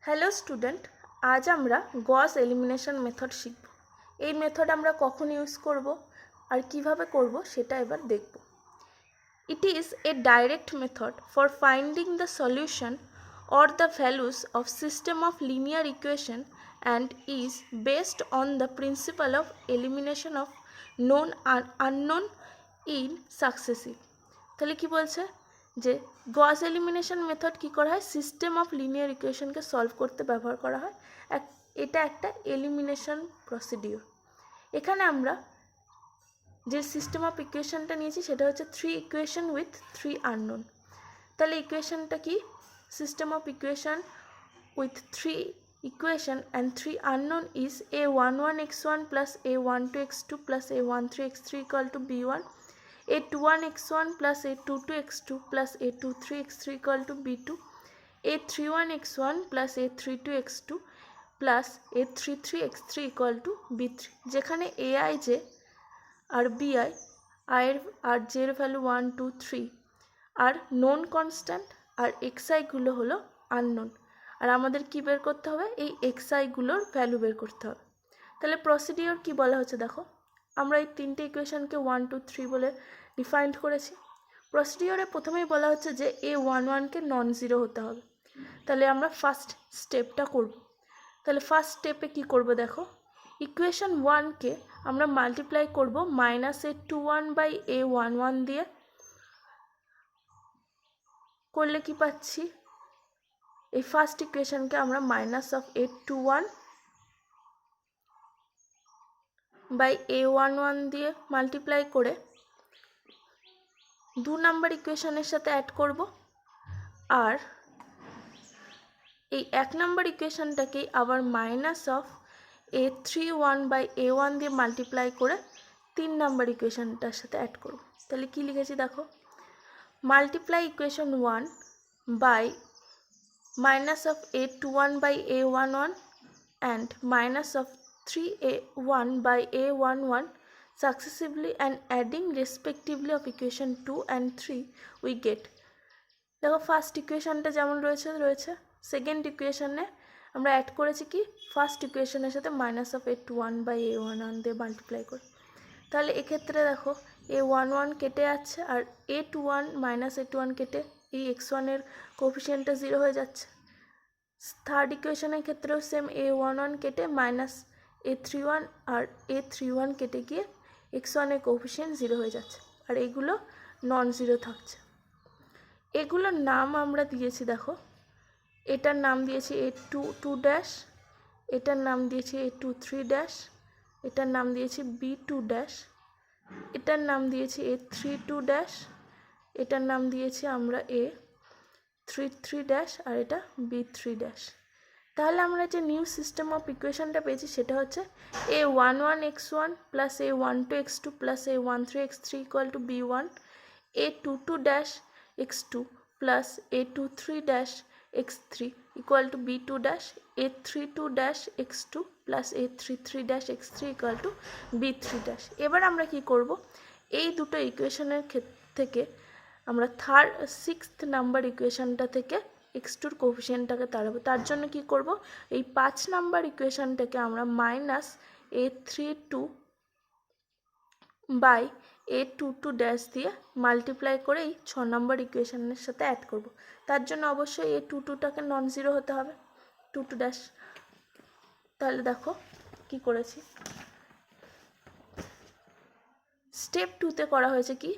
Hello student, আজ আমরা গস elimination method শিখব। এই মেথড আমরা কখন ইউজ করব আর কিভাবে করব সেটা এবার দেখব। It is a direct method for finding the solution or the values of system of linear equation and is based on the principle of elimination of known and unknown in successive। তাহলে কি বলছে যে গস elimination method কি করা হয়, system of linear ইকুয়েশনকে solve করতে ব্যবহার করা হয়। এটা একটা এলিমিনেশন প্রসিডিওর। এখানে আমরা যে সিস্টেম অফ ইকুয়েশনটা নিয়েছি সেটা হচ্ছে 3 ইকুয়েশন উইথ 3 আননোন। তাহলে ইকুয়েশনটা কি, system of equation with 3 equation and 3 unknown is a11x1 plus a12x2 plus a13x3 equal to b1, a21x1 plus a22x2 plus a23x3 equal to b2, a31x1 plus a32x2 plus a33x3 equal to b3, যেখানে aij আর বিআই আয়ের আর জের value 1 2 3 are known constant আর এক্সআইগুলো হলো unknown. আর আমাদের কি বের করতে হবে, এই এক্সআইগুলোর ভ্যালু বের করতে হবে। তাহলে প্রসিডিওর কি বলা হচ্ছে দেখো, আমরা এই তিনটে ইকুয়েশনকে 1 2 3 বলে ডিফাইন্ড করেছি। প্রসিডিওরে প্রথমেই বলা হচ্ছে যে a11কে নন জিরো হতে হবে। তাহলে আমরা ফার্স্ট স্টেপটা করব। তাহলে ফার্স্ট স্টেপে কি করব দেখো, ইকুয়েশন 1কে আমরা মাল্টিপ্লাই করব -a21/a11 দিয়ে। করলে কি পাচ্ছি, এই ফার্স্ট ইকুয়েশনকে আমরা -a21/a11 দিয়ে মাল্টিপ্লাই করে 2 নাম্বার ইকুয়েশনের সাথে অ্যাড করব। আর এই 1 নাম্বার ইকুয়েশনটাকেই আবার -a31/a1 দিয়ে মাল্টিপ্লাই করে 3 নাম্বার ইকুয়েশনটার সাথে অ্যাড করব। তাহলে কি লিখেছি দেখো, multiply equation 1 by -a21/a11 and -3a1/a11 successively and adding respectively of equation 2 and 3 we get। দেখো ফার্স্ট ইকুয়েশনটা যেমন রয়েছে সেকেন্ড ইকুয়েশনে আমরা অ্যাড করেছি কি, ফার্স্ট ইকুয়েশনের সাথে -a21/a11 দিয়ে মাল্টিপ্লাই করে। তাহলে এক্ষেত্রে দেখো a11 কেটে যাচ্ছে আর a21 -a21 কেটে এই x1 এর কোএফিসিয়েন্টটা 0 হয়ে যাচ্ছে। থার্ড ইকুয়েশনের ক্ষেত্রেও সেম a11 কেটে -a31 আর a31 কেটে গিয়ে x1 এর কোএফিসিয়েন্ট 0 হয়ে যাচ্ছে আর এইগুলো নন জিরো থাকছে। এগুলোর নাম আমরা দিয়েছি দেখো, এটার নাম দিয়েছি a22 এটার নাম দিয়েছি a23 এটার নাম দিয়েছি b2 এটার নাম দিয়েছি a32 এটার নাম দিয়েছি আমরা a33 আর এটা b3। তাহলে আমরা যে নিউ সিস্টেম অফ ইকুয়েশনটা পেয়েছি সেটা হচ্ছে a11x1 plus a12x2 plus a13x3 equal to b1, a22-x2 plus a23-x3 equal to b2, a32-x2 plus a33-x3 equal to b3। এবার আমরা কি করব, এই দুটো ইকুয়েশনের থেকে আমরা সিক্সথ নাম্বার ইকুয়েশনটা থেকে x2 কোএফিসিয়েন্টটাকে তাড়াবো। তার জন্য কি করব, এই 5 নাম্বার ইকুয়েশনটাকে আমরা -a32/a22 দিয়ে মাল্টিপ্লাই করে এই 6 নাম্বার ইকুয়েশনের সাথে অ্যাড করব। তার জন্য অবশ্যই a22টাকে নন জিরো হতে হবে, 22। তাহলে দেখো কি করেছি, স্টেপ 2তে করা হয়েছে কি,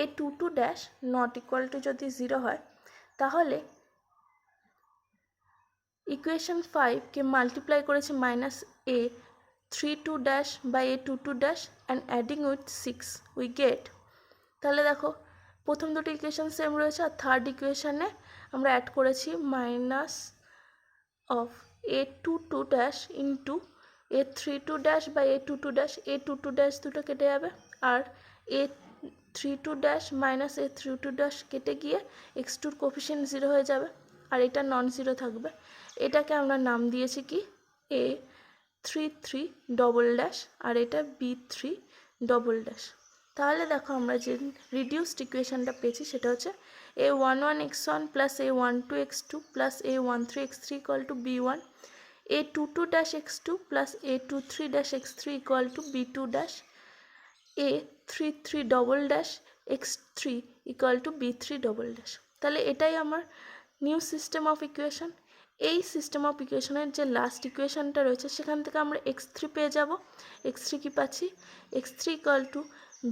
a22 নট ইকুয়াল টু যদি 0 হয় তাহলে ইকুয়েশন 5কে মাল্টিপ্লাই করেছি -a32-a22 and adding with 6 we get. তাহলে দেখো প্রথম দুটো ইকুয়েশন সেম রয়েছে আর থার্ড ইকুয়েশনে আমরা অ্যাড করেছি -a22 ইন্টু a32-a22, a22 দুটো কেটে যাবে আর a32 -a32 কেটে গিয়ে x2 কোএফিসিয়েন্ট 0 হয়ে যাবে আর এটা নন জিরো থাকবে। এটাকে আমরা নাম দিয়েছি কি a33 আর এটা b3। তাহলে দেখো আমরা যে রিডিউসড ইকুয়েশনটা পেয়েছি সেটা হচ্ছে a11 x1 plus a12 x2 plus a13 x3 equal to b1, a22 dash x2 plus a23 dash x3 equal to b2 dash, a33 double dash x3 equal to b3 double dash। তাহলে এটাই আমার new system of equation. এই system of ইকুয়েশনের যে last ইকুয়েশনটা রয়েছে সেখান থেকে আমরা x3 পেয়ে যাব। x3 কি পাচ্ছি, x3 equal to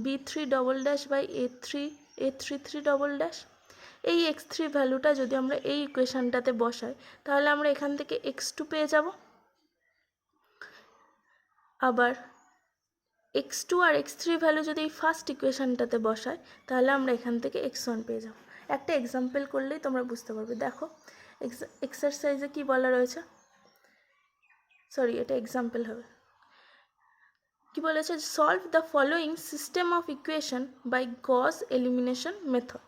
b3 double dash by a33 double dash. এই x3 ভ্যালুটা যদি আমরা এই ইকুয়েশনটাতে বসাই তাহলে আমরা এখান থেকে x2 পেয়ে যাব। আবার x2 আর x3 ভ্যালু যদি এই ফার্স্ট ইকুয়েশনটাতে বসাই তাহলে আমরা এখান থেকে x1 পেয়ে যাব। একটা এক্সাম্পল করলেই তোমরা বুঝতে পারবে। দেখো এক্সারসাইজে কি বলা রয়েছে, সরি এটা এক্সাম্পল হবে। কি বলেছে, solve the following system of equation by Gauss elimination method.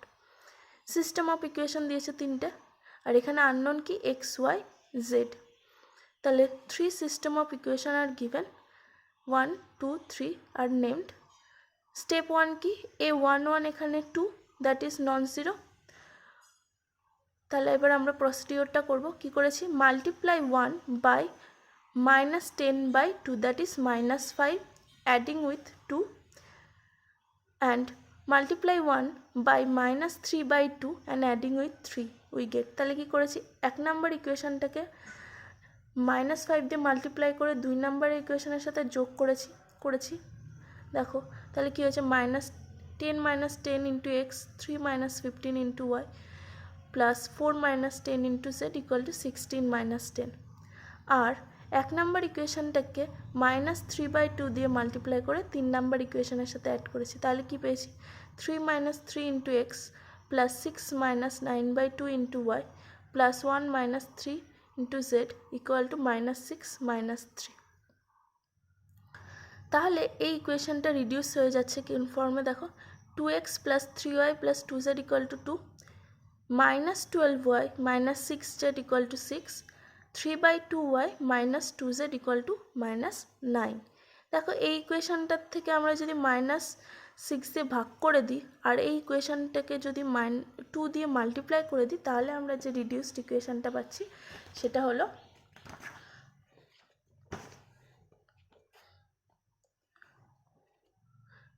System of equation দিয়েছে তিনটে, আর এখানে আননোন কি এক্স ওয়াই জেড। তাহলে 3 system of equation are given, 1 2 3 are named. Step 1 কি, a11 এখানে 2 দ্যাট ইজ নন জিরো। তাহলে এবার আমরা প্রসিডিওরটা করব। কি করেছি, multiply 1 by -10 by 2 that is -5 adding with 2 and multiply 1 by -3 by 2 and adding with 3 we get. তাহলে কি করেছি, 1 নম্বর ইকুয়েশনটাকে -5 দিয়ে মাল্টিপ্লাই করে 2 নম্বর ইকুয়েশনের সাথে যোগ করেছি। দেখো তাহলে কি হয়েছে, -10 into x, 3 -15 into y plus 4 -10 into z equal to 16 -10। আর 1 নম্বর ইকুয়েশনটাকে -3/2 দিয়ে মাল্টিপ্লাই করে 3 নম্বর ইকুয়েশনের সাথে অ্যাড করেছি। তাহলে কি পেয়েছি, 3 -3 into x plus 6 -9/2 into y plus 1 -3 into z equal to -6 -3। তাহলে এই ইকুয়েশনটা রিডিউস হয়ে যাচ্ছে কোন ফর্মে, দেখো 2x plus 3y plus 2z equal to 2, -12y minus 6z equal to 6, 3/2y minus 2z equal to -9। দেখো এই ইকুয়েশনটার থেকে আমরা যদি -6 দিয়ে ভাগ করে দিই আর এই ইকুয়েশনটাকে যদি 2 দিয়ে মাল্টিপ্লাই করে দিই তাহলে আমরা যে রিডিউসড ইকুয়েশনটা পাচ্ছি সেটা হলো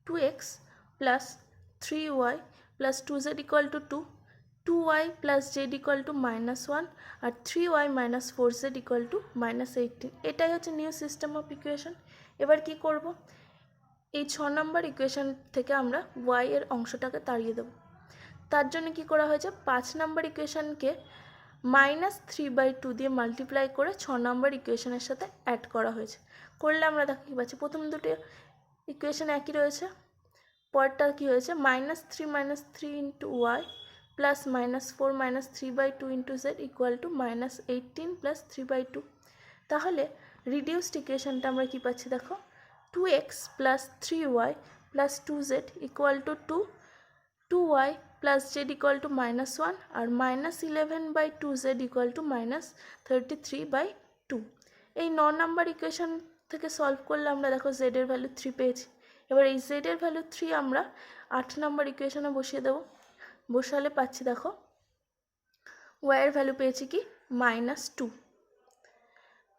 (2x plus 3y plus 2z equal to 2, 2y plus z equal to -1 R 3y minus 4z equal to -18। এটাই হচ্ছে নিউ সিস্টেম অফ ইকুয়েশন। এবার কি করব, এই 6 নম্বর ইকুয়েশন থেকে আমরা y এর অংশটাকে তাড়িয়ে দেব। তার জন্য কি করা হয়েছে, 5 নম্বর ইকুয়েশনকে -3/2 দিয়ে মাল্টিপ্লাই করে 6 নম্বর ইকুয়েশনের সাথে অ্যাড করা হয়েছে। করলে আমরা দেখো কী পাচ্ছি, প্রথম দুটো ইকুয়েশন একই রয়েছে, পরেরটা কী হয়েছে, -3 into y plus -4 -3/2 into z equal to -18 plus 3/2। তাহলে রিডিউসড ইকুয়েশনটা আমরা কী পাচ্ছি, দেখো 2x plus 3y plus 2z equal to 2, 2y plus z equal to -1 আর -11/2z ইকুয়াল টু -33/2। এই 9 নম্বর ইকুয়েশন থেকে সলভ করলে আমরা দেখো z এর ভ্যালু 3 পেয়েছি। এবার এই z এর ভ্যালু 3 আমরা 8 নম্বর ইকুয়েশনে বসিয়ে দেবো। বসালে পাচ্ছি দেখো y এর ভ্যালু পেয়েছি কি -2।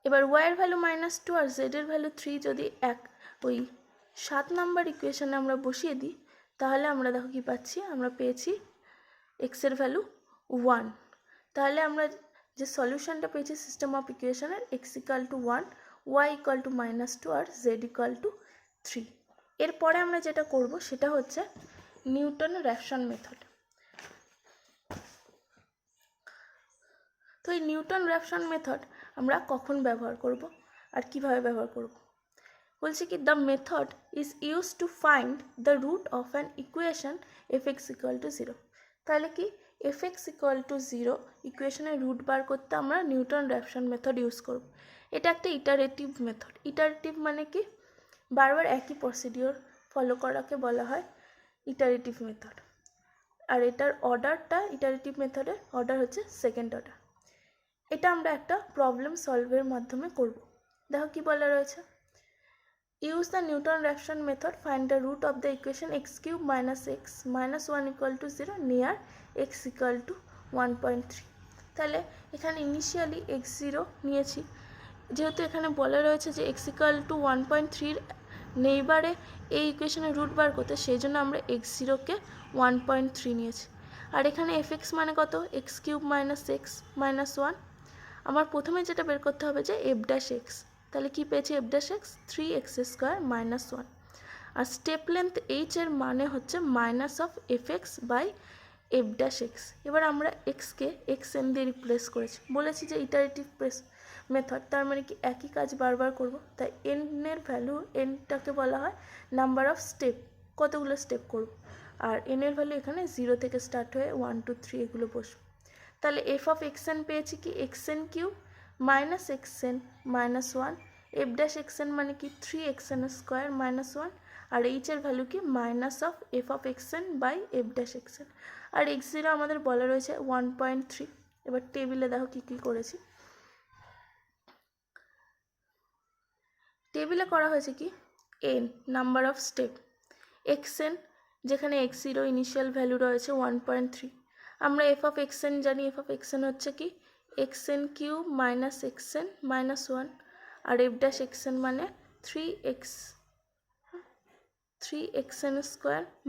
এবার y এর ভ্যালু -2 আর z এর ভ্যালু 3 যদি ওই 7 নম্বর ইকুয়েশনে আমরা বসিয়ে দিই তাহলে আমরা দেখো কি পাচ্ছি, আমরা পেয়েছি x এর ভ্যালু 1। তাহলে আমরা যে সলিউশনটা পেয়েছি সিস্টেম অফ ইকুয়েশনের x equal to 1, y equal to -2 আর z ইকুয়াল টু 3। এরপরে আমরা যেটা করব সেটা হচ্ছে নিউটন র্যাফসন মেথড। তো এই নিউটন র্যাফসন মেথড আমরা কখন ব্যবহার করব আর কিভাবে ব্যবহার করব, বলছি কি the method is use to find the root of an equation f(x = 0)। তাহলে কি f(x = 0) ইকুয়েশনের রুট বার করতে আমরা নিউটন র্যাফসন মেথড ইউজ করব। এটা একটা ইটারেটিভ মেথড। ইটারেটিভ মানে কি, বারবার একই প্রসিডিওর ফলো করাকে বলা হয় ইটারেটিভ মেথড। আর এটার অর্ডারটা, ইটারেটিভ মেথডের অর্ডার হচ্ছে সেকেন্ড অর্ডার। এটা আমরা একটা প্রবলেম সলভের মাধ্যমে করব। দেখো কি বলা রয়েছে, use the Newton Raphson method, find the root of the equation x³ - x - 1 = 0 near x equal to 1.3। তাহলে এখানে ইনিশিয়ালি x0 নিয়েছি, যেহেতু এখানে বলা রয়েছে যে এক্স ইকুয়াল টু 1.3 নেইবারে এই ইকুয়েশনের রুট বার করতে, সেই জন্য আমরা x0কে 1.3 নিয়েছি। আর এখানে fx মানে কত, x cube minus x minus 1। আমার প্রথমে যেটা বের করতে হবে যে এফ ড্যাশ এক্স, তাহলে কী পেয়েছি, f dash x 3x² minus 1। আর স্টেপ লেন্থ এইচ এর মানে হচ্ছে minus of f x by f dash x. এবার আমরা এক্সকে এক্স এন দিয়ে রিপ্লেস করেছি, বলেছি যে ইটারেটিভ মেথড, তার মানে কি একই কাজ বারবার করব। তাই এন এর ভ্যালু, এনটাকে বলা হয় নাম্বার অফ স্টেপ, কতগুলো স্টেপ করব। আর এন এর ভ্যালু এখানে 0 থেকে স্টার্ট হয়ে 1 2 3 এগুলো বসবে। তাহলে এফ অফ এক্স এন পেয়েছি কি x n cube minus x n minus 1। F dash x n মানে কি 3x² মাইনাস 1। আর এইচ এর ভ্যালু কি minus of f of x n by f dash x n. আর x0 আমাদের বলা রয়েছে 1.3। এবার টেবিলে দেখো কী কী করেছি। টেবিলে করা হয়েছে কি n number of step, x n যেখানে x0 ইনিশিয়াল ভ্যালু রয়েছে 1.3। আমরা এফ অফ এক্স এন জানি, এফ অফ এক্স এন হচ্ছে কি x n cube minus x n minus 1। আর এফ ড্যাশ এক্স এন মানে 3x²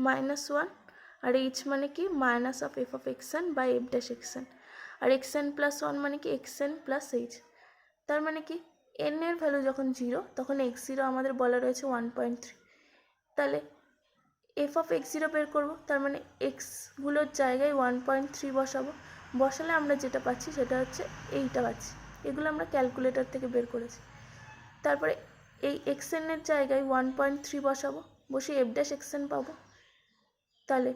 মাইনাস 1। আর এইচ মানে কি minus of f of x n by f dash x n. আর x n plus 1 মানে কি এক্স এন প্লাস এইচ। তার মানে কি এন এর ভ্যালু যখন 0 তখন x0 আমাদের বলা রয়েছে 1.3। তাহলে এফ অফ x0 বের করবো, তার মানে এক্সগুলোর জায়গায় 1.3 বসাবো। বসালে আমরা যেটা পাচ্ছি সেটা হচ্ছে এইটা পাচ্ছি, এগুলো আমরা ক্যালকুলেটর থেকে বের করেছি। তারপরে এই এক্স এনের জায়গায় 1.3 বসাবো, বসে এফ ড্যাশ এক্স এন পাবো। তাহলে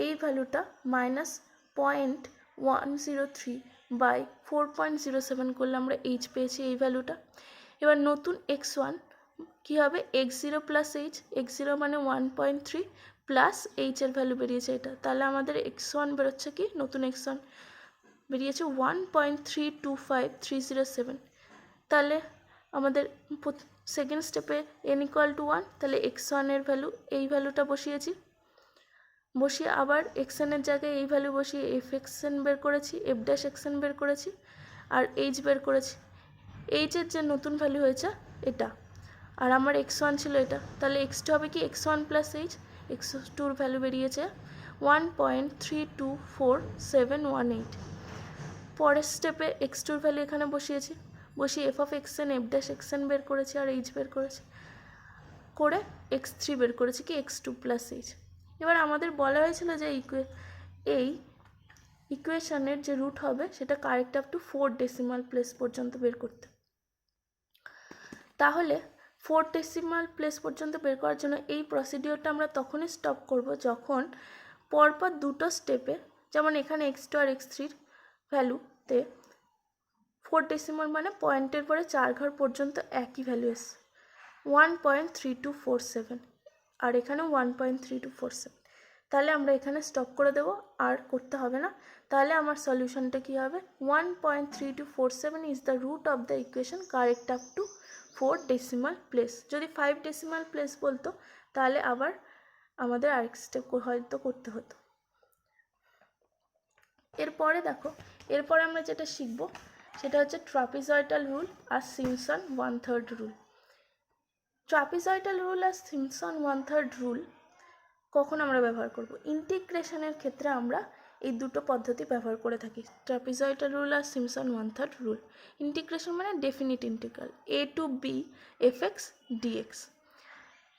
এই ভ্যালুটা মাইনাস 0.103 বাই 4.07 করলে আমরা এইচ পেয়েছি এই ভ্যালুটা। এবার নতুন x1 কী হবে, x0 প্লাস এইচ, x0 মানে 1.3 প্লাস এইচের ভ্যালু বেরিয়েছে এটা। তাহলে আমাদের x1 বেরোচ্ছে কি, নতুন x1 বেরিয়েছে 1.325307। তাহলে আমাদের সেকেন্ড স্টেপে n ইকুয়াল টু 1, তাহলে x1 এর ভ্যালু এই ভ্যালুটা বসিয়েছি, বসিয়ে আবার এক্স এনের জায়গায় এই ভ্যালু বসিয়ে এফ এক্স এন বের করেছি, এফ ড্যাশ এক্স এন বের করেছি, আর এইচ বের করেছি। এইচের যে নতুন ভ্যালু হয়েছে এটা, আর আমার x1 ছিল এটা, তাহলে x2 হবে কি x1 plus H, x2 value বেরিয়েছে 1.324718। পরের স্টেপে x2 ভ্যালু এখানে বসিয়েছি, বসিয়ে F of x N F dash x N বের করেছি, আর এইচ বের করেছি, করে x3 বের করেছি কি x2 প্লাস এইচ। এবার আমাদের বলা হয়েছিল যে এই ইকুয়েশনের যে রুট হবে সেটা correct up to 4 decimal place পর্যন্ত বের করতে। তাহলে 4 ডেসিমাল প্লেস পর্যন্ত বের করার জন্য এই প্রসিডিওরটা আমরা তখনই স্টপ করব যখন পরপর দুটো স্টেপে, যেমন এখানে x2 আর x3 ভ্যালুতে 4 ডেসিমাল মানে পয়েন্টের পরে 4 ঘর পর্যন্ত একই ভ্যালু এসছে 1.3247, আর এখানে 1.3247। তাহলে আমরা এখানে স্টপ করে দেবো, আর করতে হবে না। তাহলে আমার সলিউশনটা কী হবে, 1.3247 is the root of the equation correct up to 4 decimal place. যদি 5 ডেসিমাল প্লেস বলতো তাহলে আবার আমাদের আরেক স্টেপ হয়তো করতে হতো। এরপরে দেখো, এরপরে আমরা যেটা শিখবো সেটা হচ্ছে ট্রাপিজয়েডাল রুল আর সিম্পসন 1/3 রুল। ট্রাপিজয়েডাল রুল আর সিম্পসন 1/3 রুল কখন আমরা ব্যবহার করব, ইন্টিগ্রেশনের ক্ষেত্রে আমরা এই দুটো পদ্ধতি ব্যবহার করে থাকি, ট্রাপিজয়েডাল রুল আর সিম্পসন 1/3 রুল। ইন্টিগ্রেশন মানে definite integral a to b fx dx।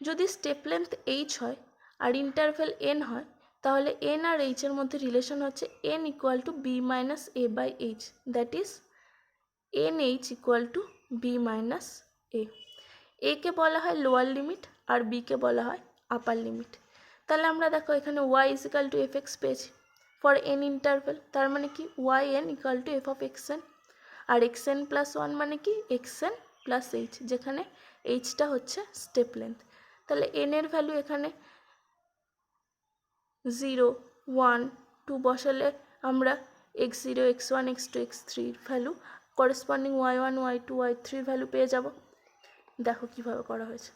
যদি স্টেপ লেন্থ h হয় আর ইন্টারভ্যাল n হয়, তাহলে n আর h এর মধ্যে রিলেশন হচ্ছে n equal to b minus a by h, that is nh equal to b minus a। a কে বলা হয় লোয়ার লিমিট আর b কে বলা হয় আপার লিমিট। তাহলে আমরা দেখো এখানে y is equal to f x পেয়েছি ফর n ইন্টারভেল, তার মানে কি yn equal to f of x n, আর এক্স এন প্লাস 1 মানে কি এক্স এন প্লাস এইচ, যেখানে এইচটা হচ্ছে স্টেপ লেন্থ। তাহলে n এর ভ্যালু এখানে 0 1 2 বসালে আমরা x0 x1 x2 x3 value corresponding y1 y2 y3 value পেয়ে যাব। দেখো কিভাবে করা হয়েছে।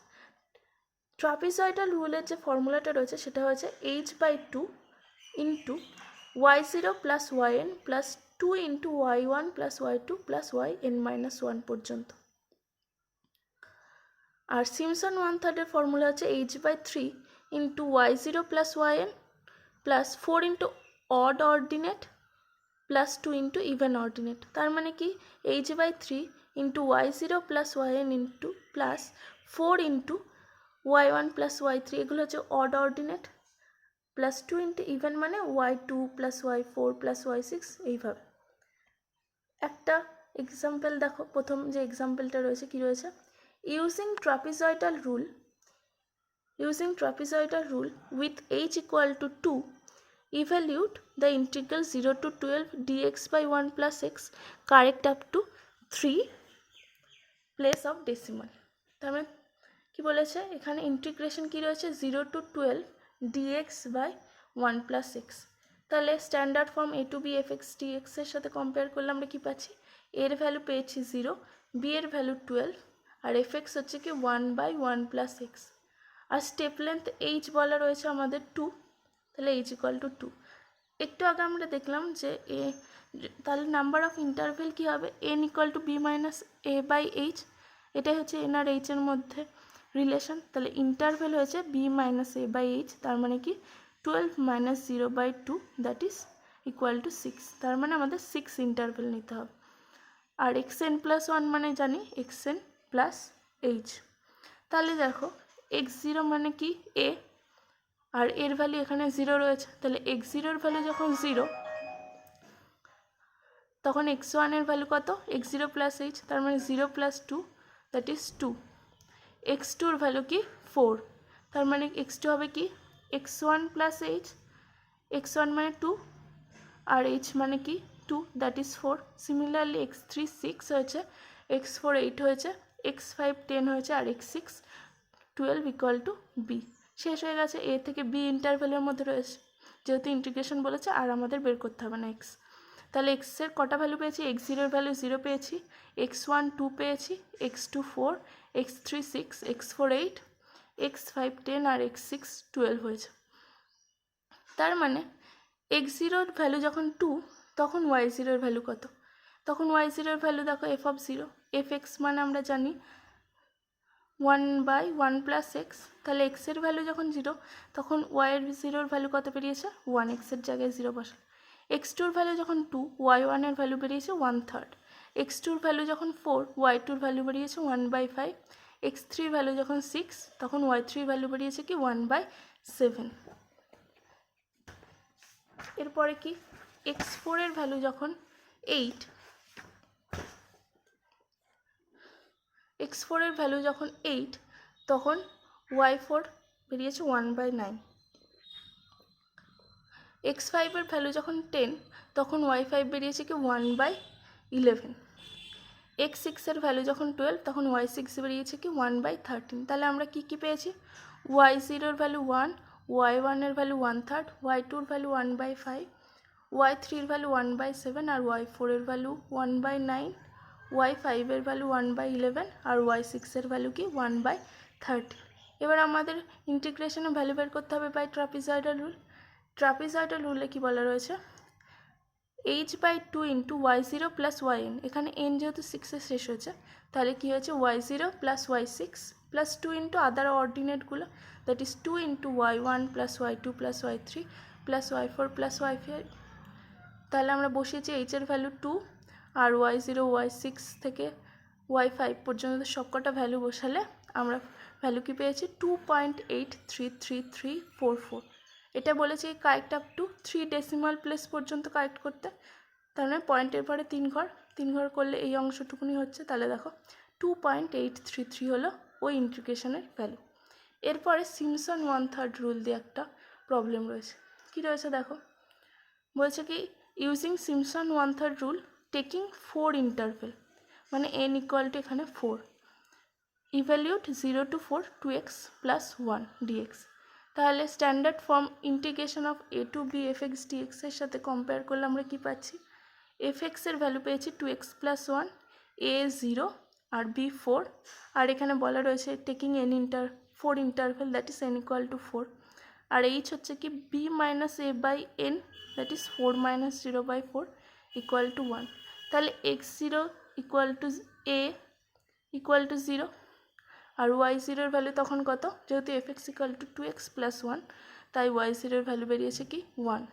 ট্রাপিজয়েডাল রুলের যে ফর্মুলাটা রয়েছে সেটা হচ্ছে h/2 into y0 plus yn plus 2 into y1 plus y2 plus yn minus 1 পর্যন্ত। আর সিমসন 1/3 ফর্মুলা হচ্ছে h/3 into y0 plus yn plus 4 into odd ordinate plus 2 into even ordinate. তার মানে কি h/3 into y0 plus yn into plus 4 into y1 plus y3, এগুলো হচ্ছে odd ordinate, plus 2 into even মানে y2 plus y4 plus y6, এইভাবে। একটা example দেখো, প্রথম যে এক্সাম্পলটা রয়েছে কি রয়েছে, using trapezoidal rule with h equal to 2, evaluate the integral 0 to 12 dx by 1 plus x, correct up to 3 place of decimal। তার মানে কি বলেছে এখানে, ইন্টিগ্রেশন কি রয়েছে 0 to 12 dx by 1 plus x। তাহলে standard form a to b fx dx এর সাথে কম্পেয়ার করলে আমরা কি পাচ্ছি, এর ভ্যালু পেয়েছি 0, b এর ভ্যালু 12 আর fx হচ্ছে কি 1 by 1 plus x। আর স্টেপ লেন্থ h বলা রয়েছে আমাদের 2, তাহলে h ইকুয়াল টু 2। একটু আগে আমরা দেখলাম যে তাহলে নাম্বার অফ ইন্টারভেল কী হবে, n equal to b minus a by h, এটাই হচ্ছে এন আর এইচের মধ্যে রিলেশন। তাহলে ইন্টারভেল হয়েছে b minus a by h, তার মানে কি 12 minus 0 by 2 that is equal to 6। তার মানে আমাদের 6 ইন্টারভেল নিতে হবে। আর xn প্লাস 1 মানে জানি xn প্লাস এইচ। তাহলে দেখো x0 মানে কি a, আর এর ভ্যালু এখানে 0 রয়েছে, তাহলে x0 এর ভ্যালু যখন 0 তখন x1 এর ভ্যালু কত, x0 প্লাস এইচ, তার মানে 0 প্লাস 2 দ্যাট ইজ 2। x2 এর ভ্যালু কি 4, তার মানে x2 হবে কি x1 প্লাস এইচ, x1 মানে 2 আর h মানে কি 2 দ্যাট ইজ 4। সিমিলারলি x3 6 হয়েছে, x4 8 হয়েছে, x5 10 হয়েছে আর x6 12 ইকুয়াল টু বি। শেষ হয়ে গেছে, এ থেকে বি ইন্টারভেলের মধ্যে রয়েছে, যেহেতু ইন্টিগ্রেশন বলেছে আর আমাদের বের করতে হবে না এক্স। তাহলে এক্সের কটা ভ্যালু পেয়েছি, x0 এর ভ্যালু 0 পেয়েছি, x1 2 পেয়েছি, x2 4, x3 6, x4 8, x5 10 আর x6 12 হয়েছে। তার মানে x0 এর ভ্যালু যখন 2 তখন y0 এর ভ্যালু কত, তখন y0 এর ভ্যালু দেখো f অফ 0, fx মানে আমরা জানি 1 বাই 1 প্লাস এক্স। তাহলে এক্স এর ভ্যালু যখন 0 তখন y এর 0 এর ভ্যালু কত বেরিয়েছে 1, এক্সের জায়গায় 0 বসাল। x2 এর ভ্যালু যখন 2, y1 এর ভ্যালু বেরিয়েছে 1/3। x2 এর ভ্যালু যখন 4, y2 এর ভ্যালু বেরিয়েছে 1/5। x3 এর ভ্যালু যখন 6 তখন y3 এর ভ্যালু বেরিয়েছে কি 1/7। এরপরে কি x4 এর ভ্যালু যখন 8, x4 এর ভ্যালু যখন 8 তখন y4 বেরিয়েছে 1/9। x5 এর ভ্যালু যখন 10 তখন y5 বেরিয়েছে কি 1/11। x6 এর ভ্যালু যখন 12 তখন y6 বেরিয়েছে কি 1/13। তাহলে আমরা কি কি পেয়েছি, y0 এর ভ্যালু 1, y1 এর ভ্যালু 1/3, y2 এর ভ্যালু 1/5, y3 এর ভ্যালু 1/7 আর y4 এর ভ্যালু 1/9, y5 এর ভ্যালু 1/11 আর y6 এর ভ্যালু কি 1/30। এবার আমাদের ইন্টিগ্রেশনে ভ্যালু বের করতে হবে বাই ট্রাপিজয়েডাল রুল। ট্রাপিজয়েডাল রুলে কি বলা রয়েছে, h/2 into y0 plus yn, এখানে n যেহেতু 6 এ শেষ হয়েছে তাহলে কি হয়েছে y0 plus y6 plus 2 into other অর্ডিনেটগুলো that is 2 into y1 plus y2 plus y3 plus y4 plus y5। তাহলে আমরা বসিয়েছি h এর ভ্যালু 2 আর y0 y6 থেকে y5 পর্যন্ত সবকটা ভ্যালু বসালে আমরা ভ্যালু কি পেয়েছি 2.833344। এটা বলেছি correct up two 3 decimal place পর্যন্ত কারেক্ট করতে, তার মানে পয়েন্টের পরে 3 ঘর করলে এই অংশটুকুনি হচ্ছে। তাহলে দেখো 2.833 হলো ওই ইন্টিগ্রেশনের ভ্যালু। এরপরে সিমসন 1/3 রুল দিয়ে একটা প্রবলেম রয়েছে, কি রয়েছে দেখো, বলছে কি using Simpson 1/3 rule taking 4 interval, মানে n ইকুয়াল টু এখানে 4, evaluate 0 to 4 2x plus 1 dx। তাহলে standard form integration of a to b fx dx এর সাথে কম্পেয়ার করলে আমরা কি পাচ্ছি, fx এর ভ্যালু পেয়েছি 2x প্লাস 1, a 0 আর b 4, আর এখানে বলা রয়েছে taking n 4 interval that is n equal to 4। আর এইচ হচ্ছে কি b minus a by n, that is 4 minus 0/4 equal to 1। তাহলে x0 equal to a equal to 0, আর y0 এর ভ্যালু তখন কত, যেহেতু fx equal to 2x plus 1, তাই y0 এর ভ্যালু বেরিয়েছে কি 1।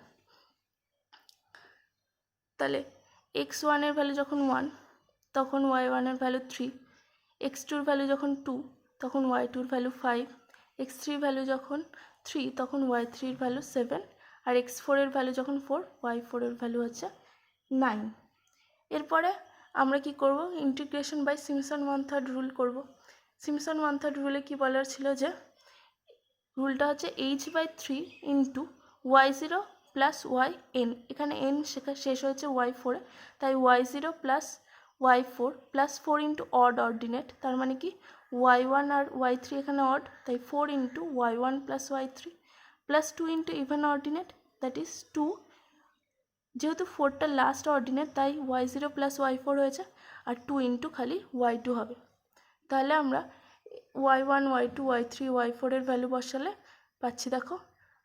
তাহলে x1 এর ভ্যালু যখন 1 তখন y1 এর ভ্যালু 3, x2 এর ভ্যালু যখন 2 তখন y2 এর ভ্যালু 5, x3 এর ভ্যালু যখন 3 তখন y3 এর ভ্যালু 7, আর x4 এর ভ্যালু যখন 4 y4 এর ভ্যালু হচ্ছে 9। এরপরে আমরা কি করব, integration by Simpson one third rule করব। সিমসন ওয়ান থার্ড রুলে কি বলার ছিল যে রুলটা হচ্ছে h/3 into y0 plus yn, এখানে n শেষ হয়েছে y4 এ, তাই y0 plus y4 plus 4 into odd ordinate, তার মানে কি y1 আর y3 এখানে অড, তাই 4 into y1 plus y3 plus 2 into even ordinate, that is 2, যেহেতু 4টা লাস্ট অর্ডিনেট তাই y0 প্লাস y4 হয়েছে, আর 2 ইন্টু খালি y2 হবে। তাহলে আমরা y1 y2 y3 y4 এর ভ্যালু বসালে পাচ্ছি, দেখো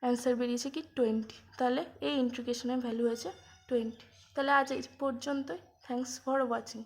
অ্যান্সার বেরিয়েছে কি 20। তাহলে এই ইন্টিগ্রেশনের ভ্যালু হয়েছে 20। তাহলে আজ এই পর্যন্তই। Thanks for watching.